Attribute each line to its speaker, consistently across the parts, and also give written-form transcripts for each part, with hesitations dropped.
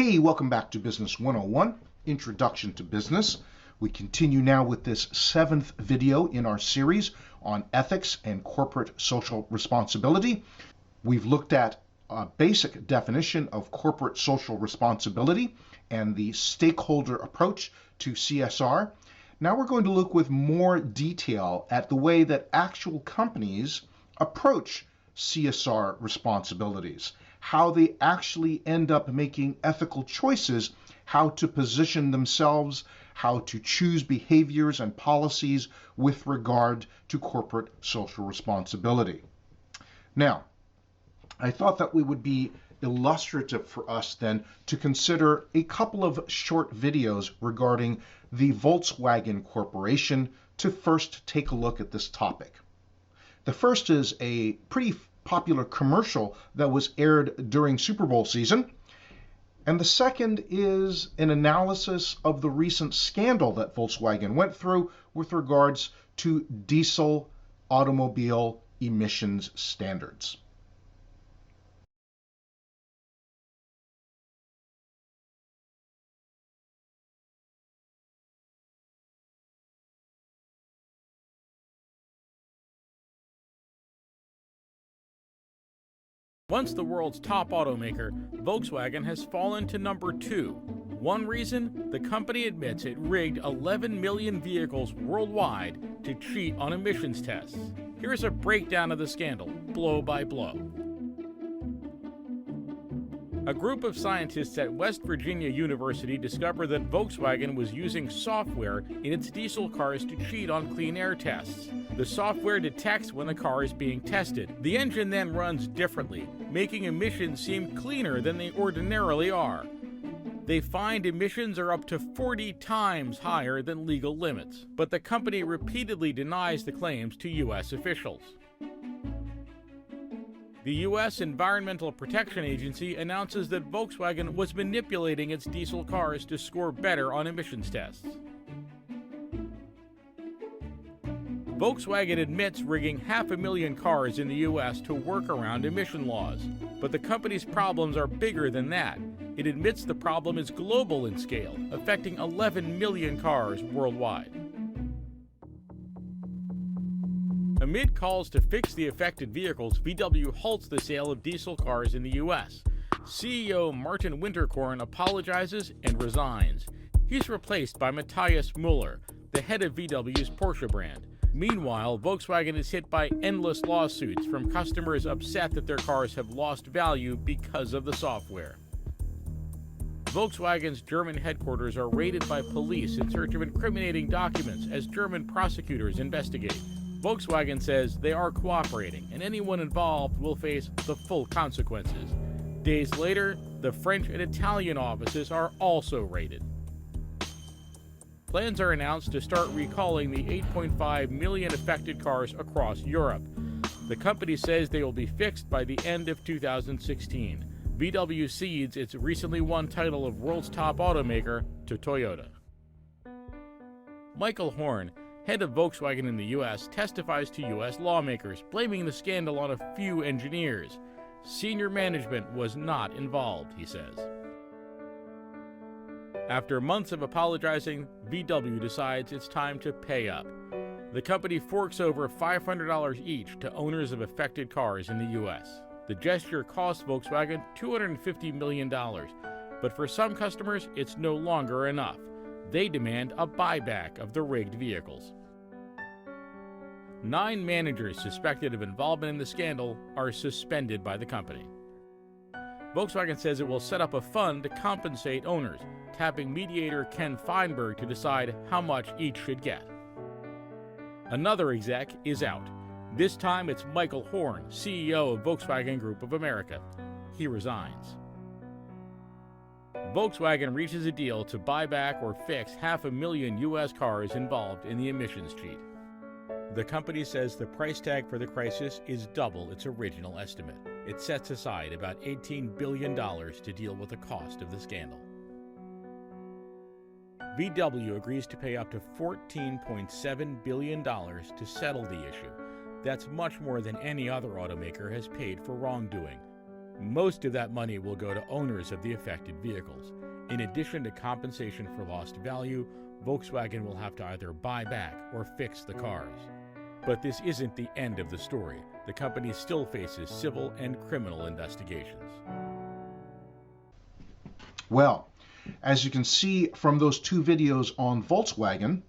Speaker 1: Hey, welcome back to Business 101, Introduction to Business. We continue now with this 7th video in our series on ethics and corporate social responsibility. We've looked at a basic definition of corporate social responsibility and the stakeholder approach to CSR. Now we're going to look with more detail at the way that actual companies approach CSR responsibilities, how they actually end up making ethical choices, how to position themselves, how to choose behaviors and policies with regard to corporate social responsibility. Now, I thought that we would be illustrative for us then to consider a couple of short videos regarding the Volkswagen Corporation to first take a look at this topic. The first is a pretty popular commercial that was aired during Super Bowl season. And the second is an analysis of the recent scandal that Volkswagen went through with regards to diesel automobile emissions standards.
Speaker 2: Once the world's top automaker, Volkswagen has fallen to number 2. One reason? The company admits it rigged 11 million vehicles worldwide to cheat on emissions tests. Here's a breakdown of the scandal, blow by blow. A group of scientists at West Virginia University discovered that Volkswagen was using software in its diesel cars to cheat on clean air tests. The software detects when the car is being tested. The engine then runs differently, making emissions seem cleaner than they ordinarily are. They find emissions are up to 40 times higher than legal limits, but the company repeatedly denies the claims to U.S. officials. The U.S. Environmental Protection Agency announces that Volkswagen was manipulating its diesel cars to score better on emissions tests. Volkswagen admits rigging 500,000 cars in the U.S. to work around emission laws. But the company's problems are bigger than that. It admits the problem is global in scale, affecting 11 million cars worldwide. Amid calls to fix the affected vehicles, VW halts the sale of diesel cars in the U.S. CEO Martin Winterkorn apologizes and resigns. He's replaced by Matthias Müller, the head of VW's Porsche brand. Meanwhile, Volkswagen is hit by endless lawsuits from customers upset that their cars have lost value because of the software. Volkswagen's German headquarters are raided by police in search of incriminating documents as German prosecutors investigate. Volkswagen says they are cooperating and anyone involved will face the full consequences. Days later, the French and Italian offices are also raided. Plans are announced to start recalling the 8.5 million affected cars across Europe. The company says they will be fixed by the end of 2016. VW cedes its recently won title of world's top automaker to Toyota. Michael Horn, head of Volkswagen in the U.S., testifies to U.S. lawmakers, blaming the scandal on a few engineers. Senior management was not involved, he says. After months of apologizing, VW decides it's time to pay up. The company forks over $500 each to owners of affected cars in the U.S. The gesture cost Volkswagen $250 million, but for some customers, it's no longer enough. They demand a buyback of the rigged vehicles. 9 managers suspected of involvement in the scandal are suspended by the company. Volkswagen says it will set up a fund to compensate owners, tapping mediator Ken Feinberg to decide how much each should get. Another exec is out. This time it's Michael Horn, CEO of Volkswagen Group of America. He resigns. Volkswagen reaches a deal to buy back or fix 500,000 U.S. cars involved in the emissions cheat. The company says the price tag for the crisis is double its original estimate. It sets aside about $18 billion to deal with the cost of the scandal. VW agrees to pay up to $14.7 billion to settle the issue. That's much more than any other automaker has paid for wrongdoing. Most of that money will go to owners of the affected vehicles. In addition to compensation for lost value, Volkswagen will have to either buy back or fix the cars. But this isn't the end of the story. The company still faces civil and criminal investigations.
Speaker 1: Well, as you can see from those two videos on Volkswagen,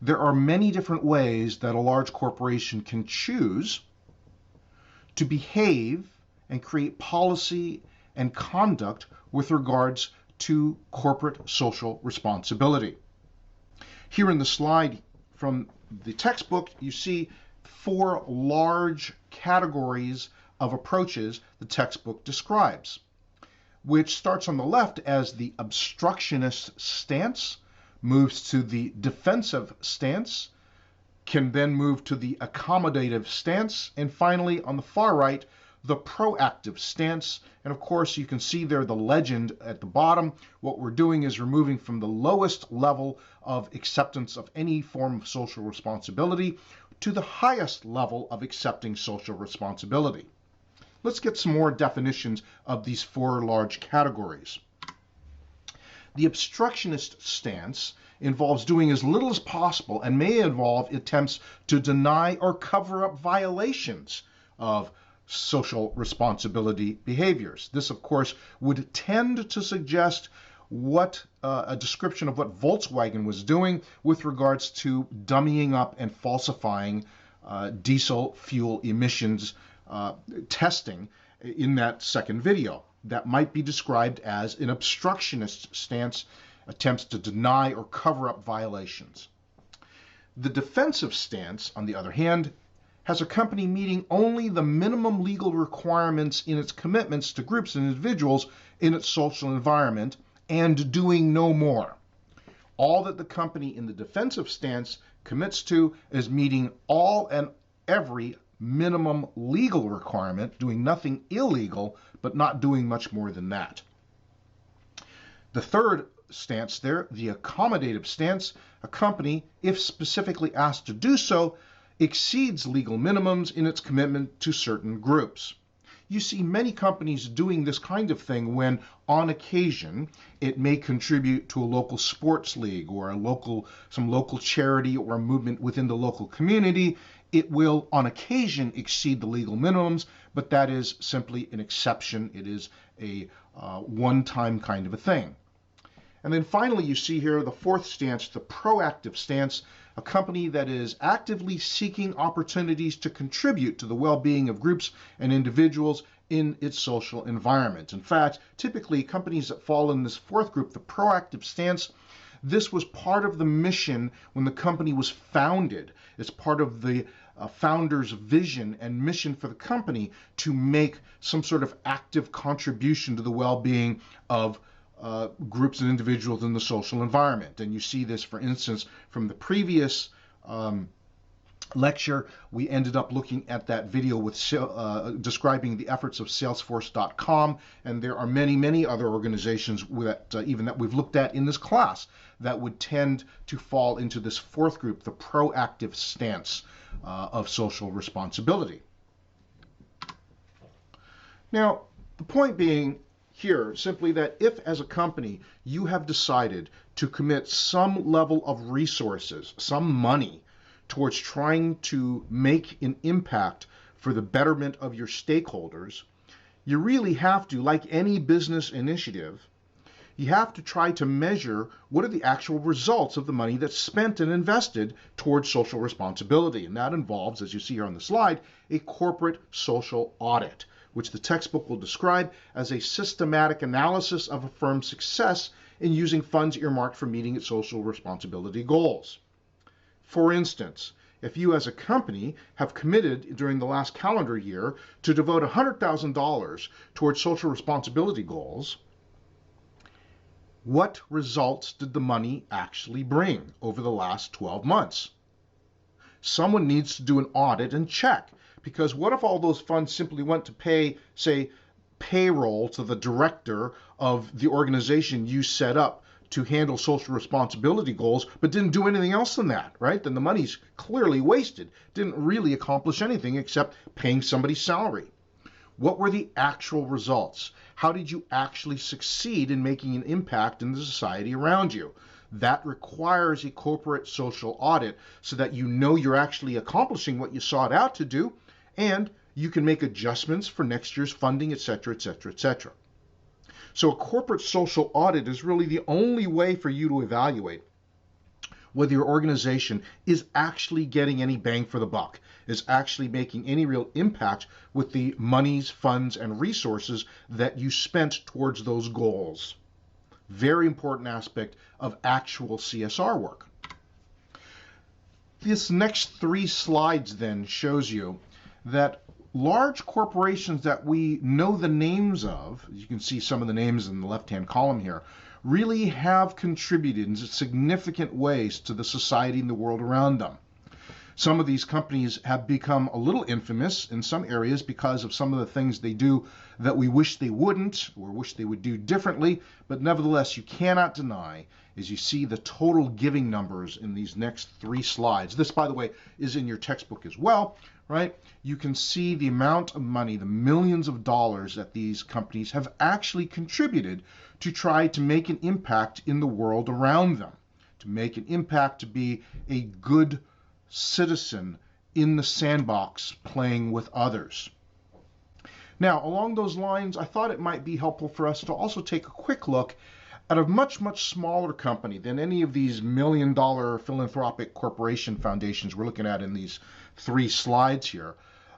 Speaker 1: there are many different ways that a large corporation can choose to behave and create policy and conduct with regards to corporate social responsibility. Here in the slide from the textbook, you see 4 large categories of approaches the textbook describes, which starts on the left as the obstructionist stance, moves to the defensive stance, can then move to the accommodative stance, and finally on the far right, the proactive stance. And of course, you can see there the legend at the bottom. What we're doing is we're moving from the lowest level of acceptance of any form of social responsibility to the highest level of accepting social responsibility. Let's get some more definitions of these 4 large categories. The obstructionist stance involves doing as little as possible and may involve attempts to deny or cover up violations of social responsibility behaviors. This, of course, would tend to suggest what a description of what Volkswagen was doing with regards to dummying up and falsifying diesel fuel emissions testing in that second video. That might be described as an obstructionist stance, attempts to deny or cover up violations. The defensive stance, on the other hand, has a company meeting only the minimum legal requirements in its commitments to groups and individuals in its social environment and doing no more. All that the company in the defensive stance commits to is meeting all and every minimum legal requirement, doing nothing illegal, but not doing much more than that. The third stance there, the accommodative stance, a company, if specifically asked to do so, exceeds legal minimums in its commitment to certain groups. You see many companies doing this kind of thing when, on occasion, it may contribute to a local sports league or some local charity or a movement within the local community. It will, on occasion, exceed the legal minimums, but that is simply an exception. It is a one-time kind of a thing. And then finally, you see here the fourth stance, the proactive stance, a company that is actively seeking opportunities to contribute to the well-being of groups and individuals in its social environment. In fact, typically companies that fall in this fourth group, the proactive stance, this was part of the mission when the company was founded. It's part of the founder's vision and mission for the company to make some sort of active contribution to the well-being of groups and individuals in the social environment. And you see this, for instance, from the previous lecture. We ended up looking at that video with describing the efforts of Salesforce.com, and there are many, many other organizations even that we've looked at in this class that would tend to fall into this fourth group, the proactive stance of social responsibility. Now, the point being here simply that if, as a company, you have decided to commit some level of resources, some money, towards trying to make an impact for the betterment of your stakeholders, you really have to, like any business initiative, you have to try to measure what are the actual results of the money that's spent and invested towards social responsibility. And that involves, as you see here on the slide, a corporate social audit, which the textbook will describe as a systematic analysis of a firm's success in using funds earmarked for meeting its social responsibility goals. For instance, if you as a company have committed during the last calendar year to devote $100,000 towards social responsibility goals, what results did the money actually bring over the last 12 months? Someone needs to do an audit and check, because what if all those funds simply went to pay, say, payroll to the director of the organization you set up to handle social responsibility goals, but didn't do anything else than that, right? Then the money's clearly wasted. Didn't really accomplish anything except paying somebody's salary. What were the actual results? How did you actually succeed in making an impact in the society around you? That requires a corporate social audit so that you know you're actually accomplishing what you sought out to do, and you can make adjustments for next year's funding, etc., etc., etc. So a corporate social audit is really the only way for you to evaluate whether your organization is actually getting any bang for the buck, is actually making any real impact with the monies, funds, and resources that you spent towards those goals. Very important aspect of actual CSR work. This next 3 slides then shows you that large corporations that we know the names of, you can see some of the names in the left-hand column here, really have contributed in significant ways to the society and the world around them. Some of these companies have become a little infamous in some areas because of some of the things they do that we wish they wouldn't or wish they would do differently, but nevertheless you cannot deny as you see the total giving numbers in these next 3 slides. This, by the way, is in your textbook as well, right? You can see the amount of money, the millions of dollars that these companies have actually contributed to try to make an impact in the world around them, to make an impact, to be a good citizen in the sandbox playing with others. Now, along those lines, I thought it might be helpful for us to also take a quick look at a much, much smaller company than any of these million-dollar philanthropic corporation foundations we're looking at in these 3 slides here,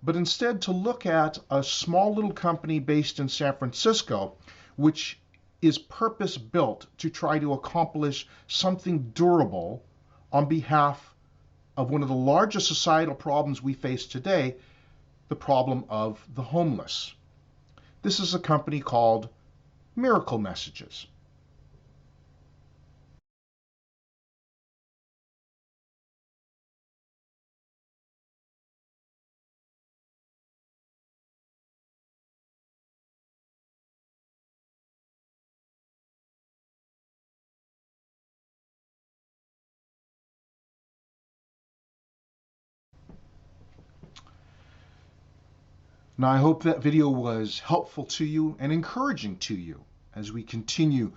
Speaker 1: but instead to look at a small little company based in San Francisco, which is purpose-built to try to accomplish something durable on behalf of one of the largest societal problems we face today, the problem of the homeless. This is a company called Miracle Messages. Now, I hope that video was helpful to you and encouraging to you as we continue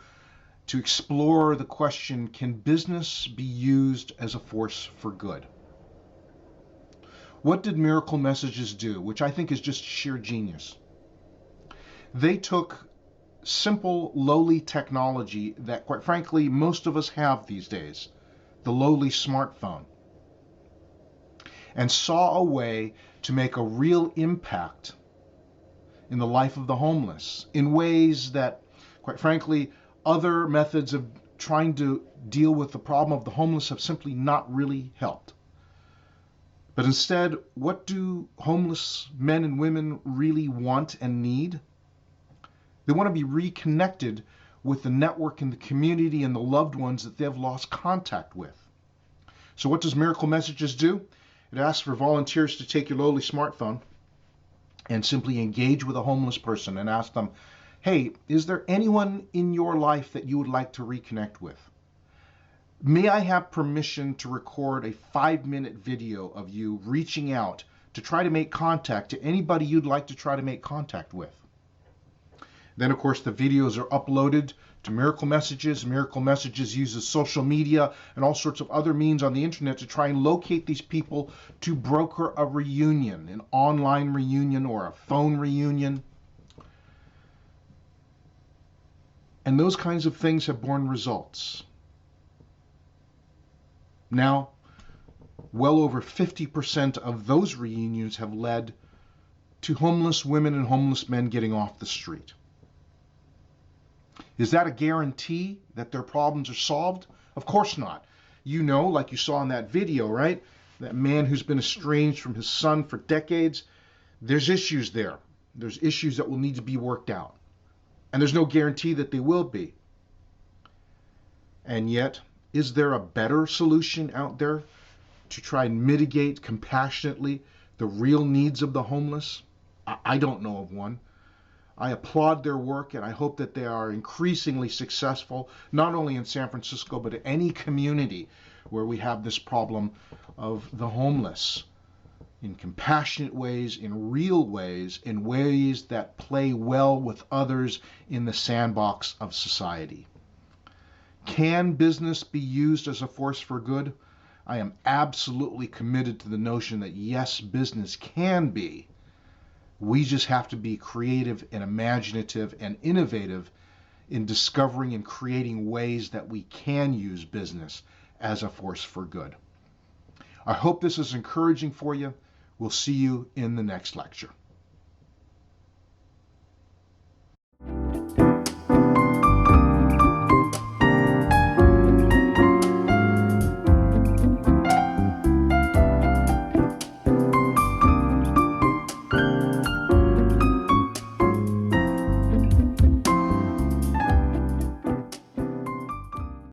Speaker 1: to explore the question, can business be used as a force for good? What did Miracle Messages do, which I think is just sheer genius? They took simple, lowly technology that, quite frankly, most of us have these days, the lowly smartphone, and saw a way to make a real impact in the life of the homeless in ways that, quite frankly, other methods of trying to deal with the problem of the homeless have simply not really helped. But instead, what do homeless men and women really want and need? They want to be reconnected with the network and the community and the loved ones that they've lost contact with. So what does Miracle Messages do? It asks for volunteers to take your lowly smartphone and simply engage with a homeless person and ask them, hey, is there anyone in your life that you would like to reconnect with? May I have permission to record a 5-minute video of you reaching out to try to make contact to anybody you'd like to try to make contact with? Then, of course, the videos are uploaded to Miracle Messages. Miracle Messages uses social media and all sorts of other means on the internet to try and locate these people to broker a reunion, an online reunion or a phone reunion. And those kinds of things have borne results. Now, well over 50% of those reunions have led to homeless women and homeless men getting off the street. Is that a guarantee that their problems are solved? Of course not. You know, like you saw in that video, right? That man who's been estranged from his son for decades, there's issues there. There's issues that will need to be worked out. And there's no guarantee that they will be. And yet, is there a better solution out there to try and mitigate compassionately the real needs of the homeless? I don't know of one. I applaud their work, and I hope that they are increasingly successful, not only in San Francisco, but in any community where we have this problem of the homeless. in compassionate ways, in real ways, in ways that play well with others in the sandbox of society. Can business be used as a force for good? I am absolutely committed to the notion that yes, business can be. We just have to be creative and imaginative and innovative in discovering and creating ways that we can use business as a force for good. I hope this is encouraging for you. We'll see you in the next lecture.